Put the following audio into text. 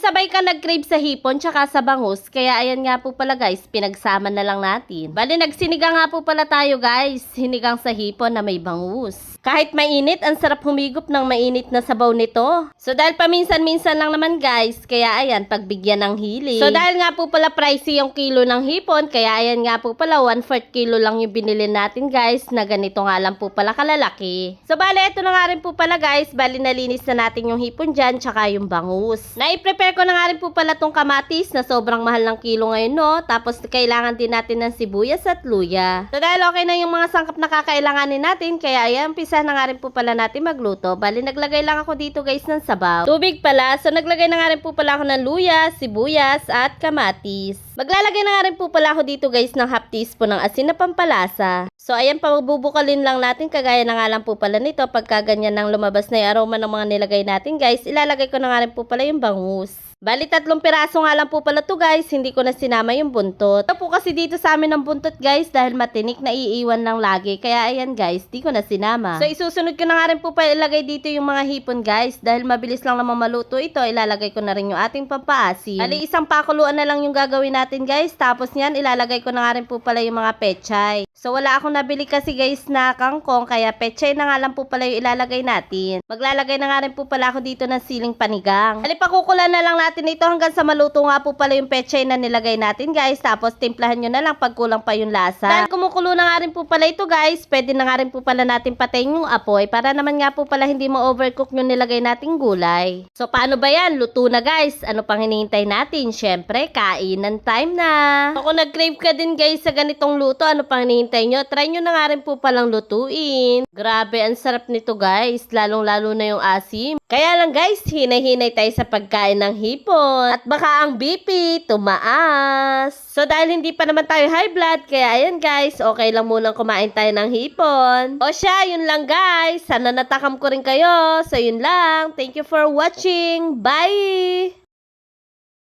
sabay ka nag-crave sa hipon tsaka sa bangus, kaya ayan nga po pala guys, pinagsama na lang natin. Bali nagsinigang nga po pala tayo guys, sinigang sa hipon na may bangus. Kahit mainit, ang sarap humigop ng mainit na sabaw nito. So dahil paminsan-minsan lang naman guys, kaya ayan, pagbigyan ng hilig. So dahil nga po pala pricey yung kilo ng hipon, kaya ayan nga po pala 1/4 kilo lang yung binili natin guys, na ganito nga lang po pala kalalaki. So bali, ito na nga rin po pala guys, bali nalinis na natin yung hipon dyan, tsaka yung bangus. Nai-prepare ko na nga rin po pala tong kamatis na sobrang mahal ng kilo ngayon no, tapos kailangan din natin ng sibuyas at luya. So dahil okay na yung mga sangkap na kakailanganin natin, kaya ayan, pisa na nga rin po pala natin magluto. Bali naglagay lang ako dito guys ng sabaw. Tubig pala, so naglagay na nga rin po pala ako ng luya, sibuyas at kamatis. Maglalagay na nga rin po pala ako dito guys ng half teaspoon ng asin na pampalasa. So ayan, pabubukalin lang natin, kagaya na nga lang po pala nito. Pagka ganyan nang lumabas na yung aroma ng mga nilagay natin guys, ilalagay ko na nga rin po pala yung bangus. Bali 3 piraso nga lang po pala to guys, hindi ko na sinama yung buntot. Ito po kasi dito sa amin ng buntot guys, dahil matinik na iiwan lang lagi. Kaya ayan guys, di ko na sinama. So isusunod ko na nga rin po pala ilagay dito yung mga hipon guys, dahil mabilis lang naman maluto ito, ilalagay ko na rin yung ating pampaasim. Bali isang pakuluan na lang yung gagawin natin guys, tapos yan ilalagay ko na nga rin po pala yung mga pechay. So wala akong nabili kasi guys na kangkong, kaya pechay na nga lang po pala yung ilalagay natin. Maglalagay na nga rin po pala ako dito ng siling panigang. Bali pakukulan na lang natin ito hanggang sa maluto nga po pala yung pechay na nilagay natin guys, tapos timplahan nyo na lang pag kulang pa yung lasa. Dahil kumukulo na nga rin po pala ito guys, pwede na nga rin po pala natin patayin yung apoy para naman nga po pala hindi ma-overcook yung nilagay nating gulay. So paano ba yan? Luto na guys. Ano pang hinihintay natin? Syempre, kainan time na. So, kung nag-crave ka din guys sa ganitong luto, ano pang hinihintay nyo? Try nyo na nga rin po palang lutuin. Grabe, ang sarap nito guys, lalong-lalo na yung asim. Kaya lang guys, hinay-hinay tayo sa pagkain ng hipon. At baka ang BP tumaas. So dahil hindi pa naman tayo high blood, kaya ayan guys, okay lang munang kumain tayo ng hipon. O siya, yun lang guys. Sana natakam ko rin kayo. So yun lang. Thank you for watching. Bye!